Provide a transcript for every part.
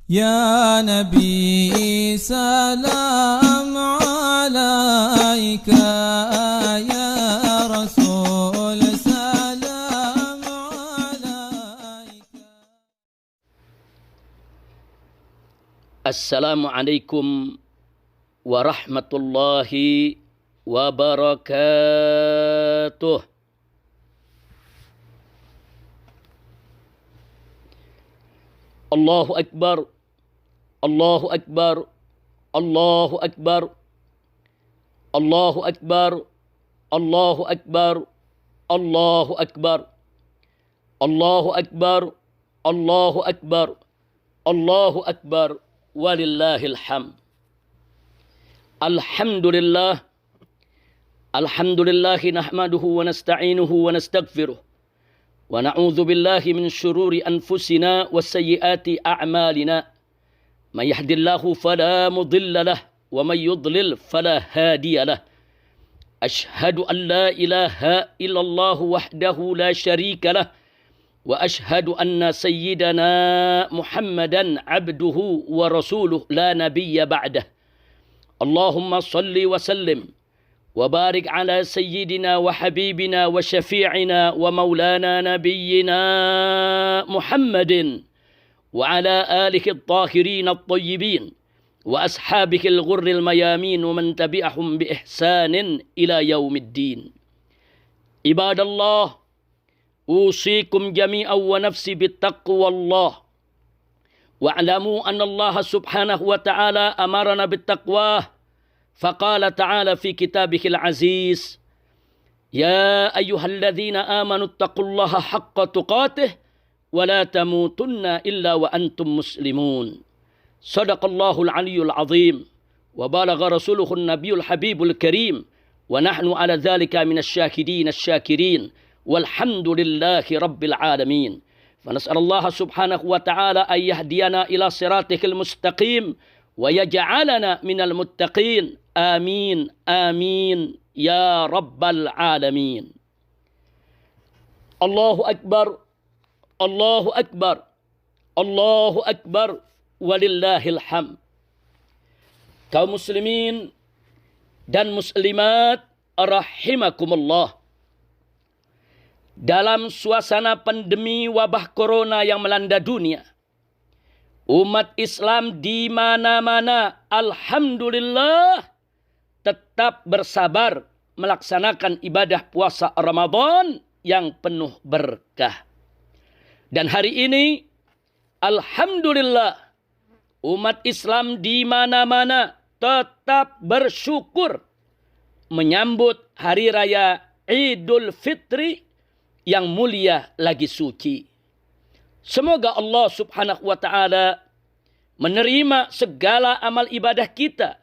يا نبي سلام عليك يا رسول سلام عليك. السلام عليكم ورحمة الله وبركاته. الله أكبر الله أكبر الله أكبر الله أكبر الله أكبر الله أكبر الله أكبر الله أكبر الله أكبر ولله الحمد. الحمد لله الحمد لله نحمده ونستعينه ونستغفره ونعوذ بالله من شرور أنفسنا وسيئات أعمالنا. من يهد الله فلا مضل له ومن يضلل فلا هادي له. أشهد أن لا إله إلا الله وحده لا شريك له وأشهد أن سيدنا محمدا عبده ورسوله لا نبي بعده. اللهم صل وسلم وبارك على سيدنا وحبيبنا وشفيعنا ومولانا نبينا محمد وعلى آله الطاهرين الطيبين وأصحابه الغر الميامين ومن تبعهم بإحسان إلى يوم الدين. عباد الله، أوصيكم جميعا ونفسي بالتقوى الله، واعلموا أن الله سبحانه وتعالى أمرنا بالتقوى، فقال تعالى في كتابه العزيز: يا أيها الذين آمنوا اتقوا الله حق تقاته ولا تموتن إلا وأنتم مسلمون. صدق الله العلي العظيم وبلغ رسوله النبي الحبيب الكريم ونحن على ذلك من الشاهدين الشاكرين والحمد لله رب العالمين. فنسأل الله سبحانه وتعالى أن يهدينا إلى صراطه المستقيم ويجعلنا من المتقين. آمين آمين يا رب العالمين. الله أكبر الله أكبر الله أكبر ولله الحمد. Kaum muslimin dan muslimat rahimakumullah. Dalam suasana pandemi wabah corona yang melanda dunia, umat Islam di mana-mana alhamdulillah tetap bersabar melaksanakan ibadah puasa Ramadan yang penuh berkah. Dan hari ini alhamdulillah umat Islam di mana-mana tetap bersyukur menyambut hari raya Idul Fitri yang mulia lagi suci. Semoga Allah subhanahu wa ta'ala menerima segala amal ibadah kita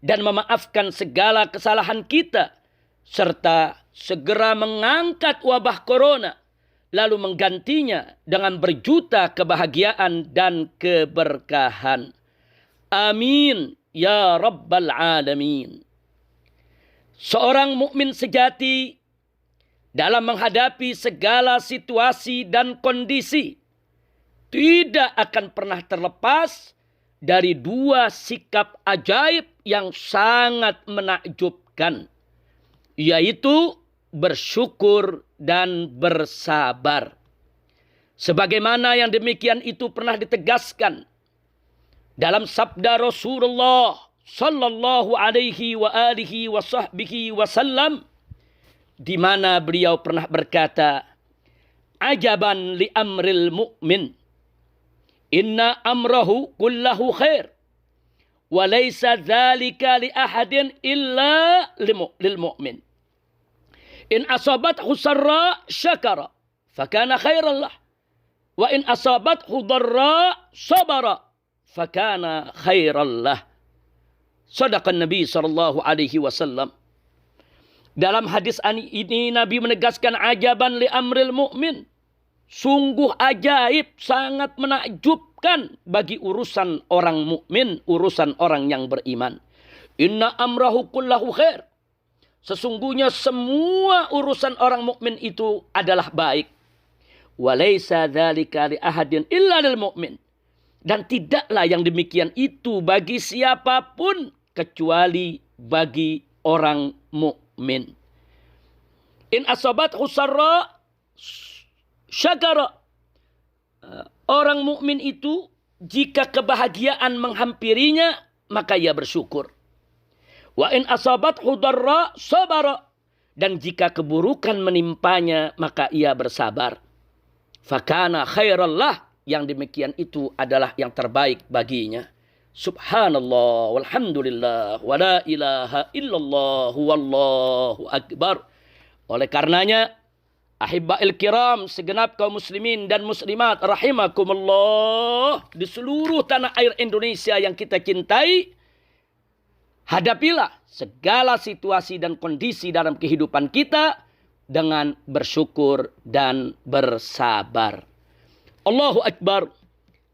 dan memaafkan segala kesalahan kita, serta segera mengangkat wabah corona, lalu menggantinya dengan berjuta kebahagiaan dan keberkahan. Amin ya rabbal alamin. Seorang mukmin sejati dalam menghadapi segala situasi dan kondisi tidak akan pernah terlepas dari dua sikap ajaib yang sangat menakjubkan, yaitu bersyukur dan bersabar. Sebagaimana yang demikian itu pernah ditegaskan dalam sabda Rasulullah sallallahu alaihi wa alihi wa sahbihi wasallam, di mana beliau pernah berkata, ajaban li amril mu'min, inna amrahu kullahu khair, wa laysa dhalika li ahadin illa lil mu'min. In asabathu sarra syakara, fakana khairan lah, wa in asabathu dharra sabara, fakana khairan lah. Sadaqan Nabi sallallahu alaihi wasallam. Dalam hadis ini Nabi menegaskan ajaban li amril mu'min. Sungguh ajaib, sangat menakjubkan bagi urusan orang mukmin, urusan orang yang beriman. Inna amrahu kullahu khair. Sesungguhnya semua urusan orang mukmin itu adalah baik. Walaysa dzalika li ahadin illa lil mu'min. Dan tidaklah yang demikian itu bagi siapapun kecuali bagi orang mukmin. In asabat husarra syakara. Orang mukmin itu jika kebahagiaan menghampirinya maka ia bersyukur. Wa in asabat hudarra sabara. Dan jika keburukan menimpanya maka ia bersabar. Fakana khairallah. Yang demikian itu adalah yang terbaik baginya. Subhanallah walhamdulillah wa la ilaha illallah wallahu akbar. Oleh karenanya, ahibba'il kiram, segenap kaum muslimin dan muslimat rahimakumullah di seluruh tanah air Indonesia yang kita cintai, hadapilah segala situasi dan kondisi dalam kehidupan kita dengan bersyukur dan bersabar. Allahu Akbar,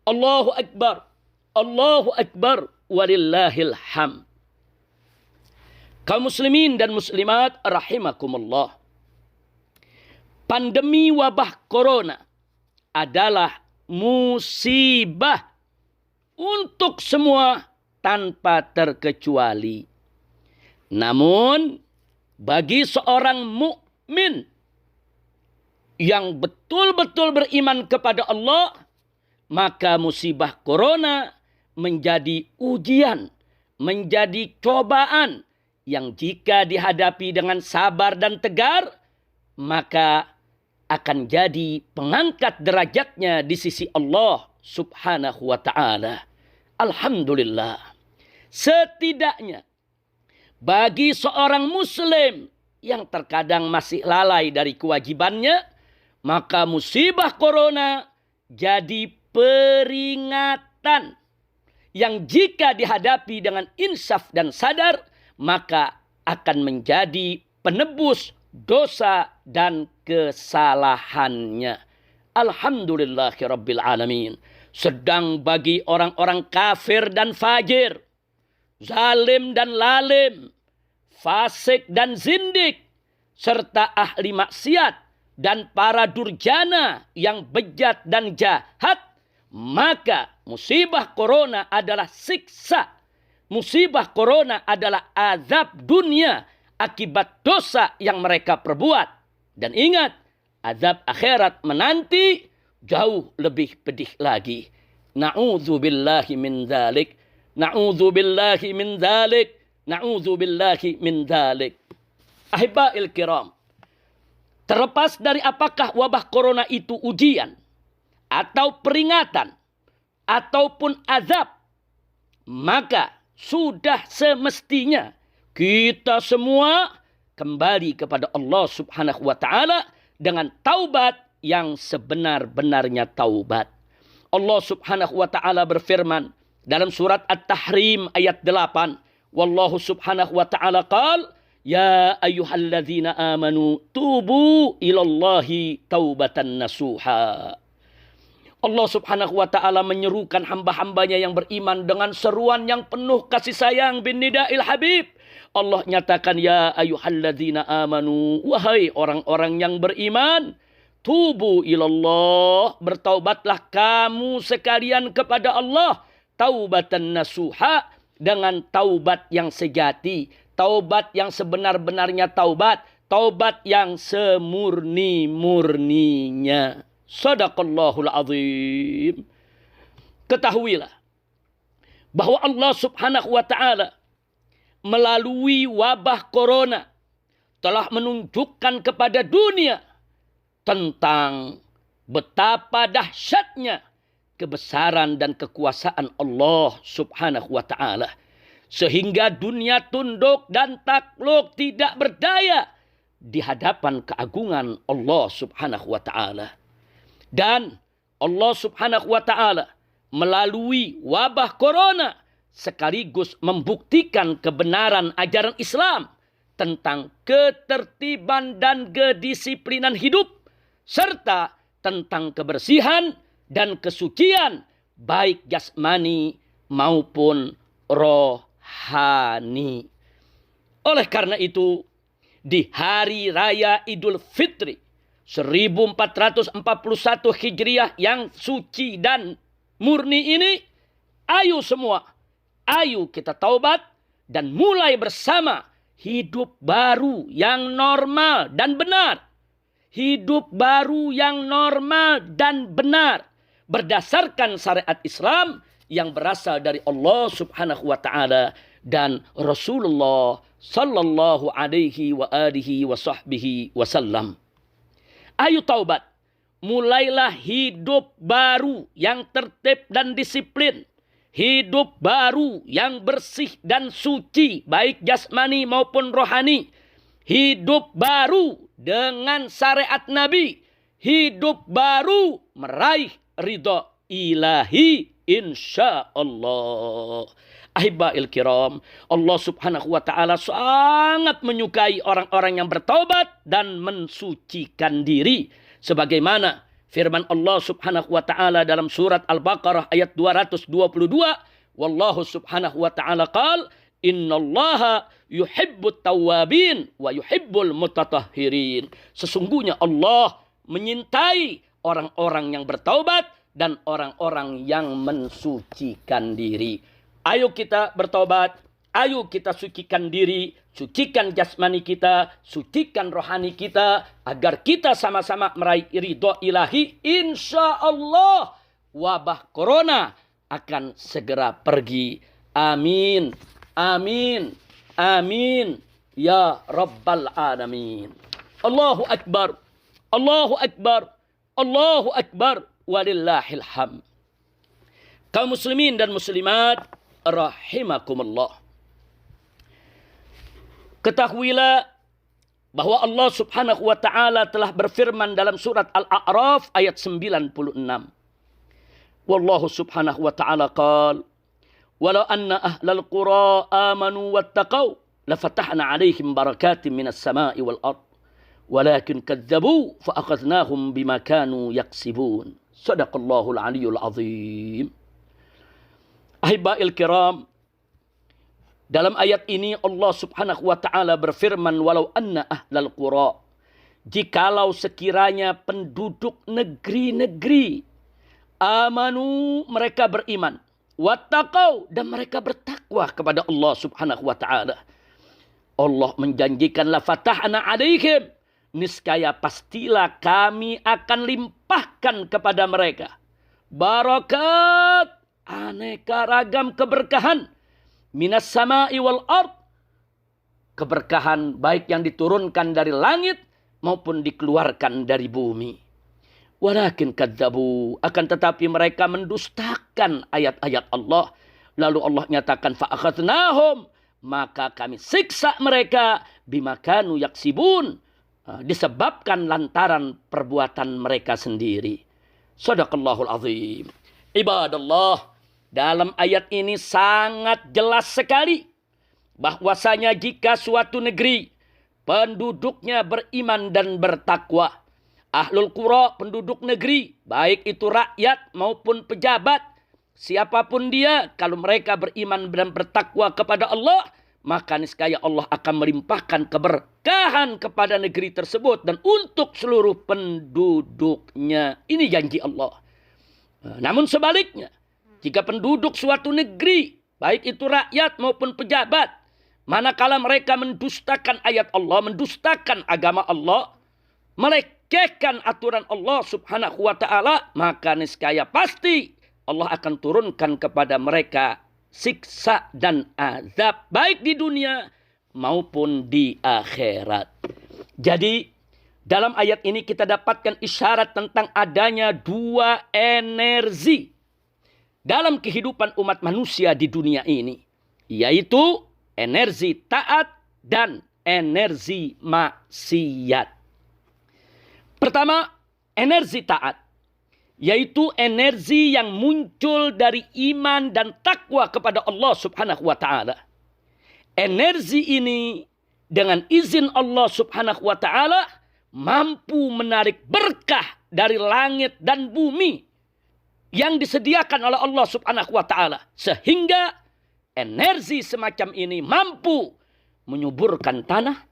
Allahu Akbar, Allahu Akbar, walillahil hamd. Kaum muslimin dan muslimat rahimakumullah. Pandemi wabah corona adalah musibah untuk semua tanpa terkecuali. Namun bagi seorang mukmin yang betul-betul beriman kepada Allah, maka musibah corona menjadi ujian, menjadi cobaan yang jika dihadapi dengan sabar dan tegar, maka akan jadi pengangkat derajatnya di sisi Allah Subhanahu wa ta'ala. Alhamdulillah. Setidaknya bagi seorang muslim yang terkadang masih lalai dari kewajibannya, maka musibah corona jadi peringatan yang jika dihadapi dengan insaf dan sadar, maka akan menjadi penebus dosa dan kesalahannya. Alhamdulillahirabbil alamin. Sedang bagi orang-orang kafir dan fajir, zalim dan lalim, fasik dan zindik, serta ahli maksiat dan para durjana yang bejat dan jahat, maka musibah corona adalah siksa. Musibah corona adalah azab dunia akibat dosa yang mereka perbuat. Dan ingat, azab akhirat menanti jauh lebih pedih lagi. Na'udzubillahi min dzalik. Na'udzubillahi min dzalik. Na'udzubillahi min dzalik. Ahibba'il kiram. Terlepas dari apakah wabah corona itu ujian, atau peringatan, ataupun azab, maka sudah semestinya kita semua kembali kepada Allah Subhanahu wa ta'ala dengan taubat yang sebenar-benarnya taubat. Allah Subhanahu wa ta'ala berfirman dalam surat At-Tahrim ayat 8. Wallahu Subhanahu wa ta'ala qala, ya ayyuhalladzina amanu tubu ilallahi taubatan nasuha. Allah Subhanahu wa ta'ala menyerukan hamba-hambanya yang beriman dengan seruan yang penuh kasih sayang bin nida'il habib. Allah nyatakan, ya ayyuhalladzina amanu, wahai orang-orang yang beriman, tubu ilallah, bertaubatlah kamu sekalian kepada Allah, taubatan nasuha, dengan taubat yang sejati, taubat yang sebenar-benarnya taubat, taubat yang semurni-murninya. Sadaqallahul azim. Ketahuilah bahwa Allah Subhanahu wa ta'ala melalui wabah corona telah menunjukkan kepada dunia tentang betapa dahsyatnya kebesaran dan kekuasaan Allah Subhanahu wa ta'ala. Sehingga dunia tunduk dan takluk, tidak berdaya di hadapan keagungan Allah Subhanahu wa ta'ala. Dan Allah Subhanahu wa ta'ala melalui wabah corona sekaligus membuktikan kebenaran ajaran Islam tentang ketertiban dan kedisiplinan hidup, serta tentang kebersihan dan kesucian baik jasmani maupun rohani. Oleh karena itu, di hari raya Idul Fitri 1441 Hijriah yang suci dan murni ini, ayo semua, ayo kita taubat dan mulai bersama hidup baru yang normal dan benar. Hidup baru yang normal dan benar berdasarkan syariat Islam yang berasal dari Allah Subhanahu wa taala dan Rasulullah sallallahu alaihi wa alihi wa sahbihi wasallam. Ayo taubat. Mulailah hidup baru yang tertib dan disiplin. Hidup baru yang bersih dan suci, baik jasmani maupun rohani. Hidup baru dengan syariat Nabi. Hidup baru meraih ridha ilahi insyaallah. Ahibba'il kiram, Allah Subhanahu wa taala sangat menyukai orang-orang yang bertaubat dan mensucikan diri. Sebagaimana firman Allah Subhanahu wa taala dalam surat Al-Baqarah ayat 222, wallahu Subhanahu wa taala qala, innallaha yuhibbut tawwabin wa yuhibbul mutatahhirin. Sesungguhnya Allah menyintai orang-orang yang bertaubat dan orang-orang yang mensucikan diri. Ayo kita bertobat, ayo kita sucikan diri, sucikan jasmani kita, sucikan rohani kita, agar kita sama-sama meraih ridho ilahi. Insya Allah wabah corona akan segera pergi. Amin, amin, amin, ya Rabbal Alamin. Allahu Akbar, Allahu Akbar, Allahu Akbar, walillahil hamd. Kaum muslimin dan muslimat rahimakumullah. Ketahuilah bahwa Allah Subhanahu wa taala telah berfirman dalam surat Al-A'raf ayat 96. Wallahu Subhanahu wa taala qala, "Walau anna ahlal qura amanu wattaqau lafatahna 'alaihim barakatin minas sama'i wal ard, walakin kadzdzabu fa akhadnahum bima kanu yaksibun." Shadaqallahul 'aliyyul 'azim. Ahibba'il kiram, dalam ayat ini Allah Subhanahu wa taala berfirman, walau anna ahlal qura, jikalau sekiranya penduduk negeri-negeri, amanu, mereka beriman, wattaqau, dan mereka bertakwa kepada Allah Subhanahu wa taala. Allah menjanjikan la fatahna alaihim, niscaya pastilah kami akan limpahkan kepada mereka barakat, aneka ragam keberkahan, minas sama'i wal ard, keberkahan baik yang diturunkan dari langit maupun dikeluarkan dari bumi. Walakin kadzdzabu, akan tetapi mereka mendustakan ayat-ayat Allah. Lalu Allah nyatakan fa akhadnahum, maka kami siksa mereka bima kanu yaksibun, disebabkan lantaran perbuatan mereka sendiri. Shadaqallahul azim. Ibadallah, dalam ayat ini sangat jelas sekali bahwasanya jika suatu negeri penduduknya beriman dan bertakwa, ahlul qura, penduduk negeri, baik itu rakyat maupun pejabat, siapapun dia, kalau mereka beriman dan bertakwa kepada Allah, maka niscaya Allah akan melimpahkan keberkahan kepada negeri tersebut dan untuk seluruh penduduknya. Ini janji Allah. Namun sebaliknya, jika penduduk suatu negeri, baik itu rakyat maupun pejabat, manakala mereka mendustakan ayat Allah, mendustakan agama Allah, melecehkan aturan Allah Subhanahu wa taala, maka niscaya pasti Allah akan turunkan kepada mereka siksa dan azab, baik di dunia maupun di akhirat. Jadi, dalam ayat ini kita dapatkan isyarat tentang adanya dua energi dalam kehidupan umat manusia di dunia ini, yaitu energi taat dan energi maksiat. Pertama, energi taat, yaitu energi yang muncul dari iman dan takwa kepada Allah Subhanahu wa taala. Energi ini dengan izin Allah Subhanahu wa taala mampu menarik berkah dari langit dan bumi yang disediakan oleh Allah Subhanahu wa taala, sehingga energi semacam ini mampu menyuburkan tanah,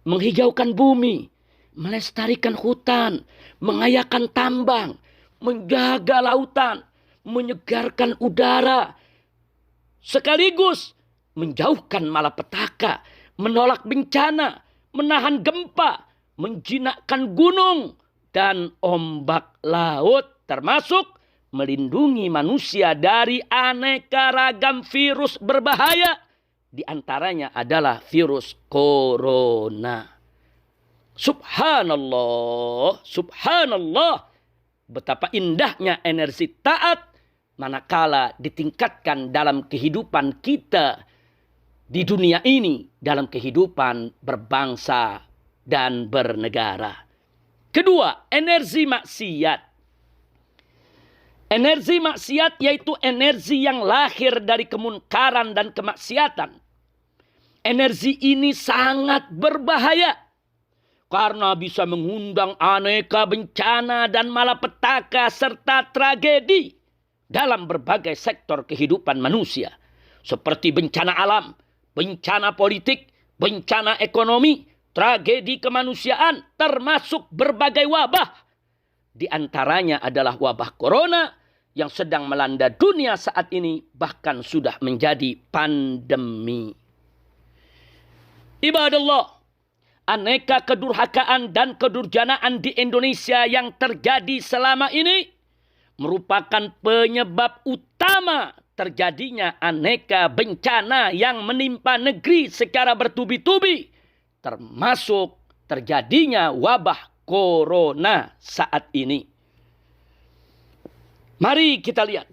menghijaukan bumi, melestarikan hutan, mengayakan tambang, menjaga lautan, menyegarkan udara, sekaligus menjauhkan malapetaka, menolak bencana, menahan gempa, menjinakkan gunung dan ombak laut, termasuk melindungi manusia dari aneka ragam virus berbahaya. Di antaranya adalah virus corona. Subhanallah, subhanallah. Betapa indahnya energi taat manakala ditingkatkan dalam kehidupan kita di dunia ini, dalam kehidupan berbangsa dan bernegara. Kedua, energi maksiat. Energi maksiat yaitu energi yang lahir dari kemunkaran dan kemaksiatan. Energi ini sangat berbahaya karena bisa mengundang aneka bencana dan malapetaka serta tragedi dalam berbagai sektor kehidupan manusia. Seperti bencana alam, bencana politik, bencana ekonomi, tragedi kemanusiaan, termasuk berbagai wabah. Di antaranya adalah wabah corona yang sedang melanda dunia saat ini, bahkan sudah menjadi pandemi. Ibadallah, aneka kedurhakaan dan kedurjanaan di Indonesia yang terjadi selama ini merupakan penyebab utama terjadinya aneka bencana yang menimpa negeri secara bertubi-tubi, termasuk terjadinya wabah corona saat ini. Mari kita lihat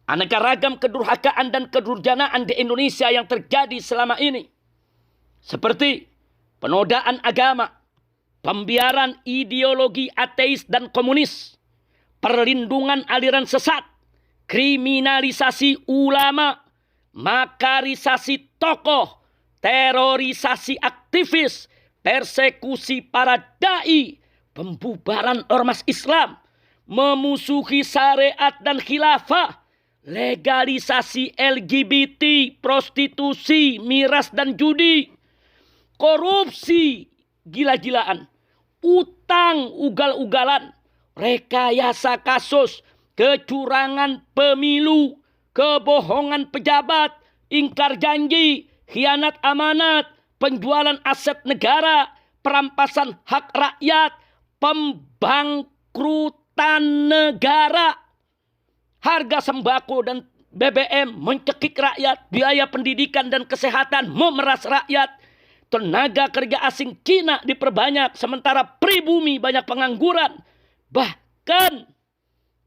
aneka ragam kedurhakaan dan kedurjanaan di Indonesia yang terjadi selama ini. Seperti penodaan agama, pembiaran ideologi ateis dan komunis, perlindungan aliran sesat, kriminalisasi ulama, makarisasi tokoh, terorisasi aktivis, persekusi para dai, pembubaran ormas Islam, memusuhi syariat dan khilafah, legalisasi LGBT, prostitusi, miras dan judi, korupsi gila-gilaan, utang ugal-ugalan, rekayasa kasus, kecurangan pemilu, kebohongan pejabat, ingkar janji, khianat amanat, penjualan aset negara, perampasan hak rakyat, pembangkrutan negara, harga sembako dan BBM mencekik rakyat, biaya pendidikan dan kesehatan memeras rakyat, tenaga kerja asing Cina diperbanyak, sementara pribumi banyak pengangguran. Bahkan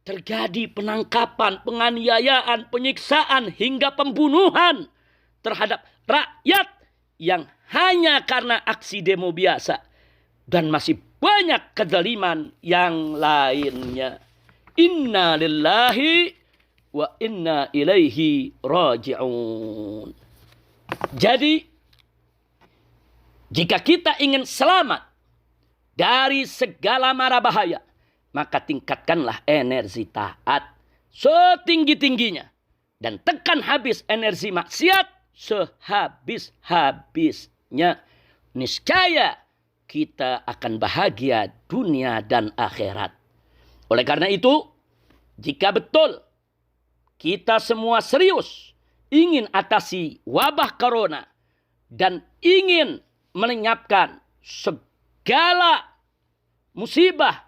terjadi penangkapan, penganiayaan, penyiksaan, hingga pembunuhan terhadap rakyat yang hanya karena aksi demo biasa. Dan masih banyak kezaliman yang lainnya. Inna lillahi wa inna ilaihi raji'un. Jadi, jika kita ingin selamat dari segala mara bahaya, maka tingkatkanlah energi taat setinggi-tingginya. Dan tekan habis energi maksiat sehabis-habisnya. Niscaya kita akan bahagia dunia dan akhirat. Oleh karena itu, jika betul kita semua serius ingin atasi wabah corona dan ingin melenyapkan segala musibah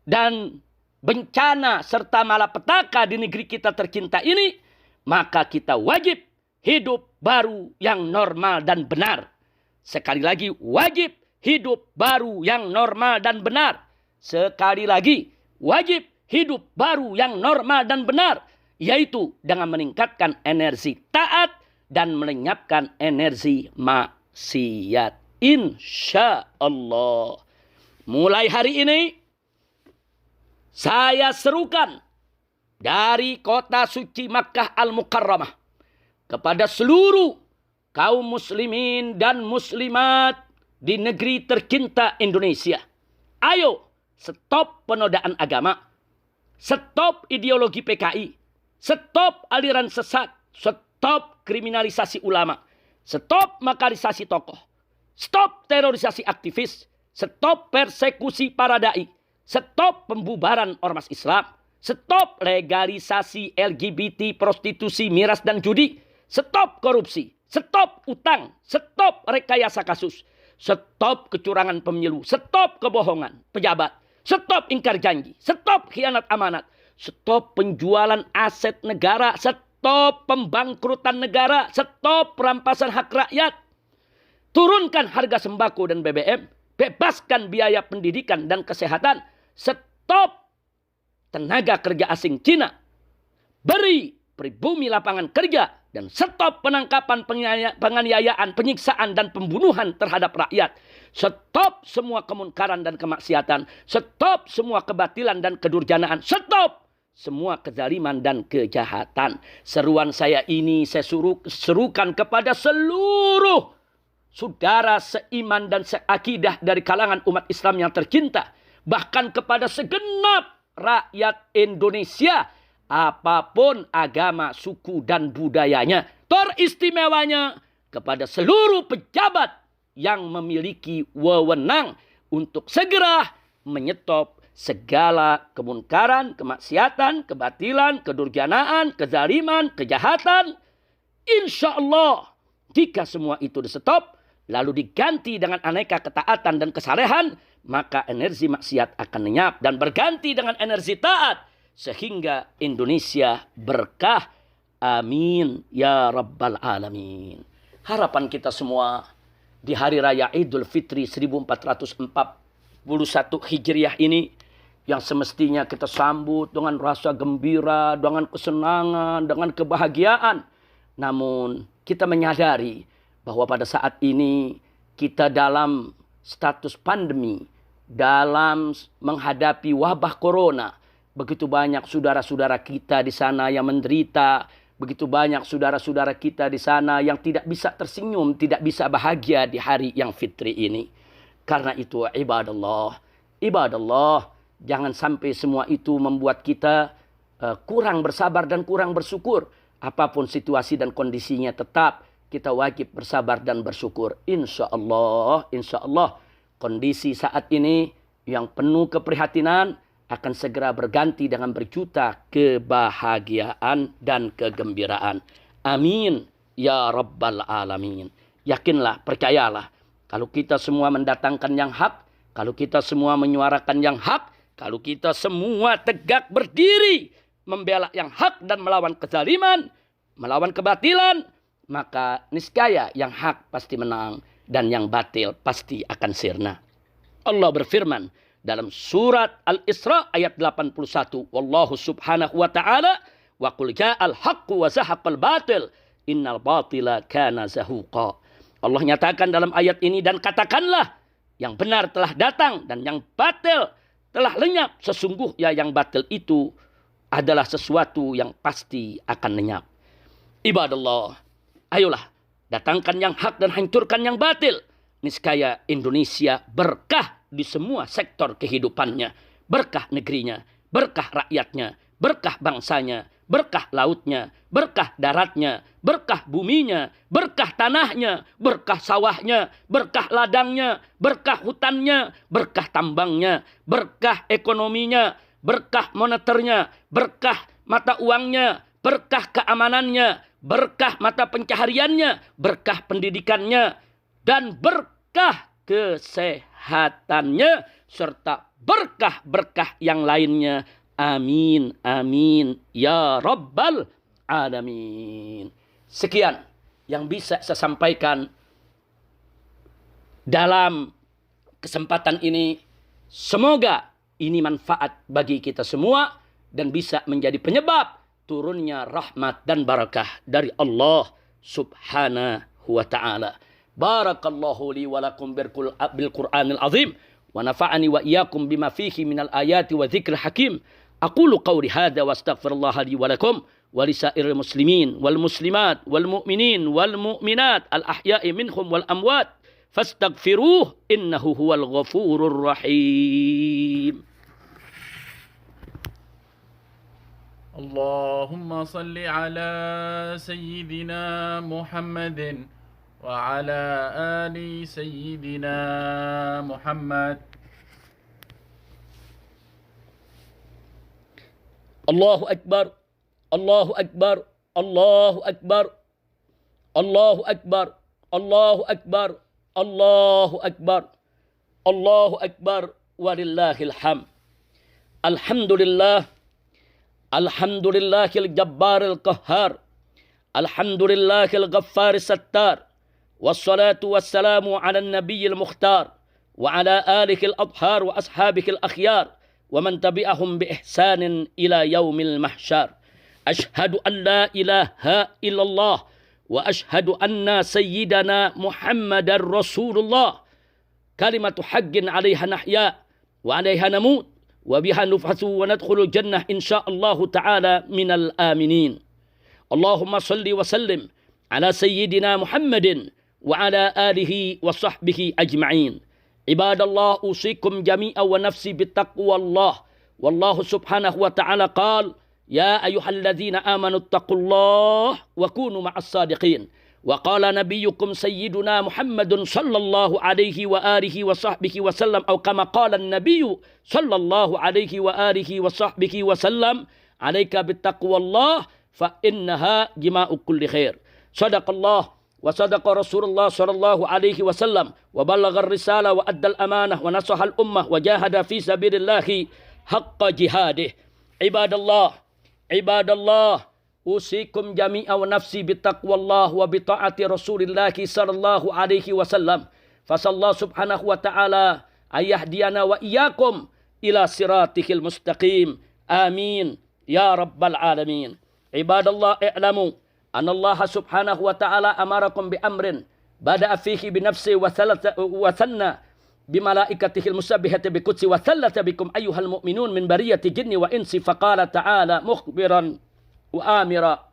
dan bencana serta malapetaka di negeri kita tercinta ini, maka kita wajib hidup baru yang normal dan benar. Sekali lagi, wajib hidup baru yang normal dan benar. Sekali lagi, wajib hidup baru yang normal dan benar, yaitu dengan meningkatkan energi taat dan melenyapkan energi maksiat. Insya Allah. Mulai hari ini, saya serukan dari kota suci Makkah Al-Mukarramah kepada seluruh kaum muslimin dan muslimat di negeri tercinta Indonesia. Ayo, stop penodaan agama, stop ideologi PKI, stop aliran sesat, stop kriminalisasi ulama, stop makarisasi tokoh, stop terorisasi aktivis, stop persekusi para dai, stop pembubaran ormas Islam, Stop legalisasi LGBT, prostitusi, miras dan judi. Stop korupsi. Stop utang. Stop rekayasa kasus. Stop kecurangan pemilu. Stop kebohongan pejabat. Stop ingkar janji. Stop khianat amanat. Stop penjualan aset negara. Stop pembangkrutan negara. Stop perampasan hak rakyat. Turunkan harga sembako dan BBM. Bebaskan biaya pendidikan dan kesehatan. Stop tenaga kerja asing Cina. Beri pribumi lapangan kerja. Dan stop penangkapan, penganiayaan, penyiksaan, dan pembunuhan terhadap rakyat. Stop semua kemunkaran dan kemaksiatan. Stop semua kebatilan dan kedurjanaan. Stop semua kezaliman dan kejahatan. Seruan saya ini saya serukan kepada seluruh saudara seiman dan seakidah dari kalangan umat Islam yang tercinta. Bahkan kepada segenap rakyat Indonesia, apapun agama, suku, dan budayanya. Teristimewanya kepada seluruh pejabat yang memiliki wewenang untuk segera menyetop segala kemunkaran, kemaksiatan, kebatilan, kedurjanaan, kezaliman, kejahatan. Insya Allah, jika semua itu disetop, lalu diganti dengan aneka ketaatan dan kesalehan, maka energi maksiat akan lenyap dan berganti dengan energi taat. Sehingga Indonesia berkah. Amin. Ya Rabbal Alamin. Harapan kita semua di hari raya Idul Fitri 1441 Hijriah ini, yang semestinya kita sambut dengan rasa gembira, dengan kesenangan, dengan kebahagiaan. Namun kita menyadari bahwa pada saat ini kita dalam status pandemi, dalam menghadapi wabah corona. Begitu banyak saudara-saudara kita di sana yang menderita. Begitu banyak saudara-saudara kita di sana yang tidak bisa tersenyum, tidak bisa bahagia di hari yang fitri ini. Karena itu ibadallah, jangan sampai semua itu membuat kita kurang bersabar dan kurang bersyukur. Apapun situasi dan kondisinya, tetap kita wajib bersabar dan bersyukur. Insya Allah, kondisi saat ini yang penuh keprihatinan akan segera berganti dengan berjuta kebahagiaan dan kegembiraan. Amin. Ya Rabbal Alamin. Yakinlah, percayalah. Kalau kita semua mendatangkan yang hak, kalau kita semua menyuarakan yang hak, kalau kita semua tegak berdiri membela yang hak dan melawan kezaliman, melawan kebatilan, maka niscaya yang hak pasti menang dan yang batil pasti akan sirna. Allah berfirman dalam surat Al-Isra ayat 81. Wallahu subhanahu wa ta'ala wa qul ja'al haqqu wa zahaqal batil innal batila kana zahuqa. Allah nyatakan dalam ayat ini, dan katakanlah yang benar telah datang dan yang batil telah lenyap. Sesungguhnya yang batil itu adalah sesuatu yang pasti akan lenyap. Ibadallah, ayolah datangkan yang hak dan hancurkan yang batil. Niscaya Indonesia berkah di semua sektor kehidupannya. Berkah negerinya, berkah rakyatnya, berkah bangsanya, berkah lautnya, berkah daratnya, berkah buminya, berkah tanahnya, berkah sawahnya, berkah ladangnya, berkah hutannya, berkah tambangnya, berkah ekonominya, berkah moneternya, berkah mata uangnya, berkah keamanannya, berkah mata pencahariannya, berkah pendidikannya, dan berkah kesehatannya, serta berkah-berkah yang lainnya. Amin, amin, ya Rabbal Alamin. Sekian yang bisa saya sampaikan dalam kesempatan ini. Semoga ini manfaat bagi kita semua dan bisa menjadi penyebab turunnya rahmat dan barakah dari Allah subhanahu wa ta'ala. Barakallahu li wa lakum bil Qur'anil azim wa nafa'ani wa iyyakum bima fihi minal ayati wa dzikril hakim. Aqulu qawli hadza wa astaghfirullah li wa lakum wa lisairil muslimin wal muslimat wal mu'minin wal mu'minat al ahya'i minhum wal amwat fastaghfiruh innahu huwal ghafurur rahim. اللهم صل على سيدنا محمد وعلى آل سيدنا محمد. Allahu Akbar, Allahu Akbar, Allahu Akbar, Allahu Akbar, Allahu Akbar, Allahu Akbar, Allahu Akbar, walillahil hamd. Alhamdulillah, alhamdulillahil jabbaril qahhar, alhamdulillahil ghaffaris sattar, wassalatu wassalamu ala nabiyil mukhtar, wa ala alihil adhar wa ashabihil akhyar, wa man tabi'ahum bi ihsanin ila yaumil mahsyar. Ashhadu an la ilaha illallah wa ashhadu anna sayyidana Muhammadar Rasulullah. Kalimatu haqqin 'alaiha nahya wa 'alaiha namut wa biha nufhasu wa nadkhulul jannah insyaallahu ta'ala minal aminin. Allahumma salli wa sallim ala sayyidina Muhammadin wa ala alihi wa sahbihi ajma'in. Ibadallah, usikum jami'a wa nafsi bittaqwallah. Wallahu subhanahu wa ta'ala qala ya ayyuhalladzina amanu ittaqullah wa kunu ma'as sadiqin. Wa qala nabiyyukum sayyiduna Muhammadun sallallahu alaihi wa alihi wa sahbihi wa sallam, atau kama qala an-nabiyyu sallallahu alaihi wa alihi wa sahbihi wa sallam, alaika bittaqwallah fa innaha jima'u kulli khair. Sadaqallah wa sadaqa Rasulullah sallallahu alaihi wasallam wa ballagha ar-risala wa adda al-amanah wa nasaha al-ummah wa jahada fi sabilillahi haqqa jihadih. Ibadallah, ibadallah, usikum jami'a wa nafsi bittaqwallah wa bita'ati Rasulillah sallallahu alaihi wasallam. Fasallahu subhanahu wa ta'ala ayyahdiyana wa iyyakum ila siratihil mustaqim. Amin ya rabbal alamin. Ibadallah, i'lamu anna Allah subhanahu wa ta'ala amarakum bi amrin bada'a fihi bi nafsi wa thanna bi malaikatihil musabbihati bi qudsi wa thallata bikum ayyuhal mu'minun min bariyati jinni wa insi. Faqala ta'ala mukhbiran wa amira,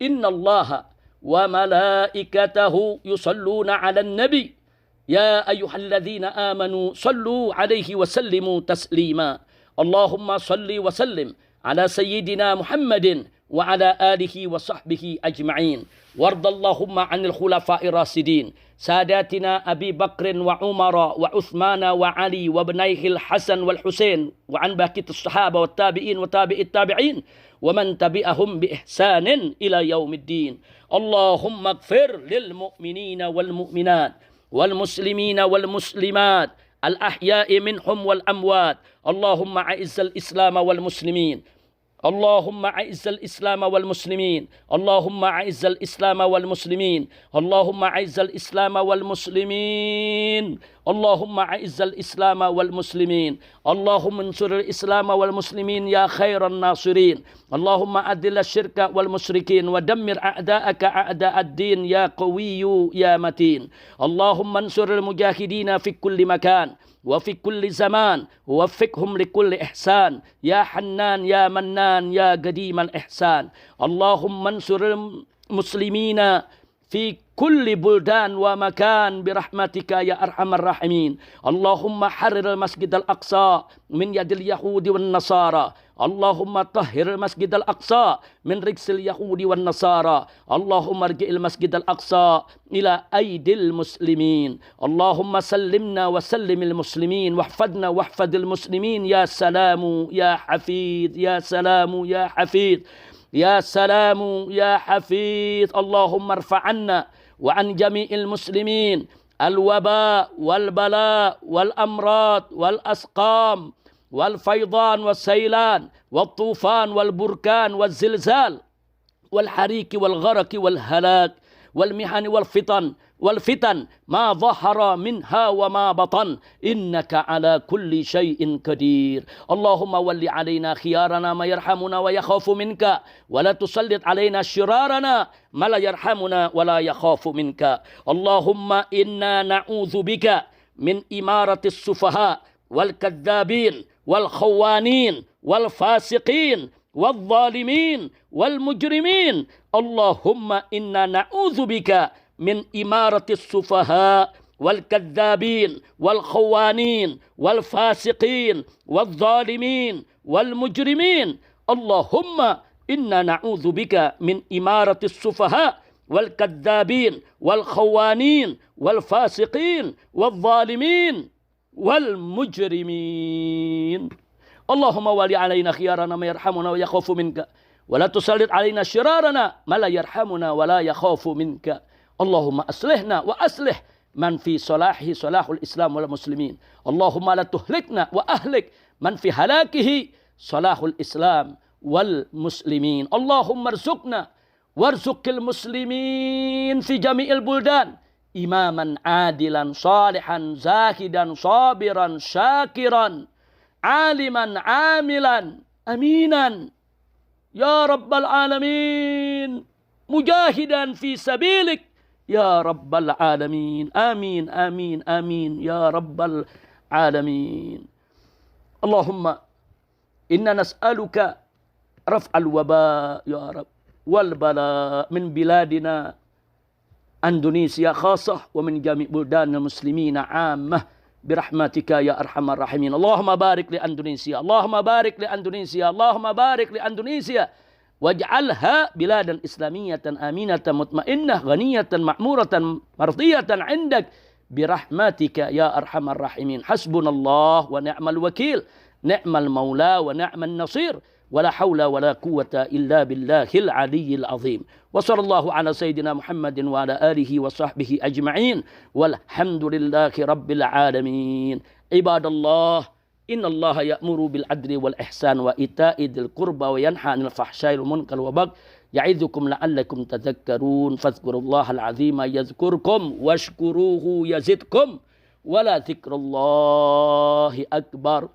inna Allaha wa malaikatahu yusalluna 'alan nabi ya ayyuhalladzina amanu sallu 'alaihi wa sallimu taslima. Allahumma salli wa sallim ala sayyidina Muhammadin wa ala alihi wa sahbihi ajma'in. Wardallahumma 'anil khulafa'ir rasidin sadatina Abi Bakrin wa Umara wa Uthmana wa Ali wa ibnaihil Hasan wal Husain wa an baqiyatis sahaba wat tabi'in wa tabi'it tabi'in wa man tabi'ahum bi ihsanin ila yaumiddin. Allahumma ighfir lil mu'minina wal mu'minat wal muslimina wal muslimat al ahya'i minhum wal amwat. Allahumma a'izzal islam wal muslimin. اللهم أعز الإسلام والمسلمين. اللهم أعز الإسلام والمسلمين. اللهم أعز الإسلام والمسلمين. اللهم أعز الإسلام والمسلمين. اللهم انصر الإسلام والمسلمين يا خير الناصرين. اللهم أذل الشرك والمشركين ودمر أعداءك أعداء الدين يا قوي يا متين. اللهم انصر المجاهدين في كل مكان وفي كل زمان ووفقهم لكل إحسان يا حنان يا منان يا قديم الإحسان. اللهم انصر المسلمين في كل بلدان ومكان برحمتك يا أرحم الراحمين. اللهم حرر المسجد الأقصى من يد اليهود والنصارى. اللهم طهر المسجد الأقصى من رجس اليهود والنصارى. اللهم ارجع المسجد الأقصى إلى أيدي المسلمين. اللهم سلمنا وسلم المسلمين واحفظنا واحفظ المسلمين. يا سلام يا حفيظ يا سلام يا حفيظ يا سلام يا حفيظ. اللهم ارفع عنا وعن جميع المسلمين الوباء والبلاء والأمراض والأسقام والفيضان والسيلان والطوفان والبركان والزلزال والحريق والغرق والهلاك والمحن والفتن ما ظهر منها وما بطن إنك على كل شيء قدير. اللهم ول علينا خيارنا ما يرحمنا ويخاف منك ولا تسلط علينا شرارنا ما لا يرحمنا ولا يخاف منك. اللهم إنا نعوذ بك من إمارة السفهاء والكذابين والخوانين والفاسقين والظالمين والمجرمين. اللهم إنا نعوذ بك من إمارة السفهاء والكذابين والخوانين والفاسقين والظالمين والمجرمين. اللهم إنا نعوذ بك من إمارة السفهاء والكذابين والخوانين والفاسقين والظالمين والمجرمين. اللهم ولي علينا خيارنا ما يرحمنا ويخاف منك ولا تسلط علينا شرارنا ما لا يرحمنا ولا يخاف منك اللهم أصلحنا وأصلح من في صلاحه صلاح الإسلام والمسلمين اللهم لا تهلكنا وأهلك من في هلاكه صلاح الإسلام والمسلمين اللهم ارزقنا وارزق المسلمين في جميع البلدان إماما عادلا صالحا زاهدا صابرا شاكرا عالما عاملا أمينا يا رب العالمين مجاهدا في سبيلك يا رب العالمين آمين آمين آمين يا رب العالمين اللهم إنا نسألك رفع الوباء يا رب والبلاء من بلادنا إندونيسيا خاصة ومن جميع بلدان المسلمين عامة برحمتك يا أرحم الراحمين اللهم بارك لإندونيسيا اللهم بارك لإندونيسيا اللهم بارك لإندونيسيا واجعلها بلادا إسلامية آمنة مطمئنة غنية معمورة مرضية عندك برحمتك يا أرحم الراحمين حسبنا الله ونعم الوكيل نعم المولى ونعم النصير ولا حول ولا قوة إلا بالله العلي العظيم وصلى الله على سيدنا محمد وعلى آله وصحبه أجمعين والحمد لله رب العالمين عباد الله إن الله يأمر بالعدل والإحسان وإيتاء ذي القربى وينهى عن الفحشاء والمنكر والبغي يعظكم لعلكم تذكرون فاذكروا الله العظيم يذكركم واشكروه يزدكم ولا ذكر الله أكبر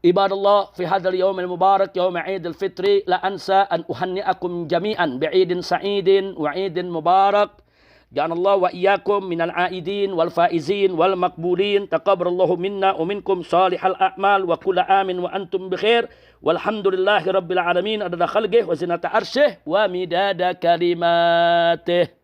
عباد الله في هذا اليوم المبارك يوم عيد الفطر لا أنسى أن أهنئكم جميعا بعيد سعيد وعيد مبارك جعل الله وإياكم من العائدين والفائزين والمقبولين تقبل الله منا ومنكم صالح الأعمال وكل عام وأنتم بخير والحمد لله رب العالمين عدد خلقه وزنة عرشه ومداد كلماته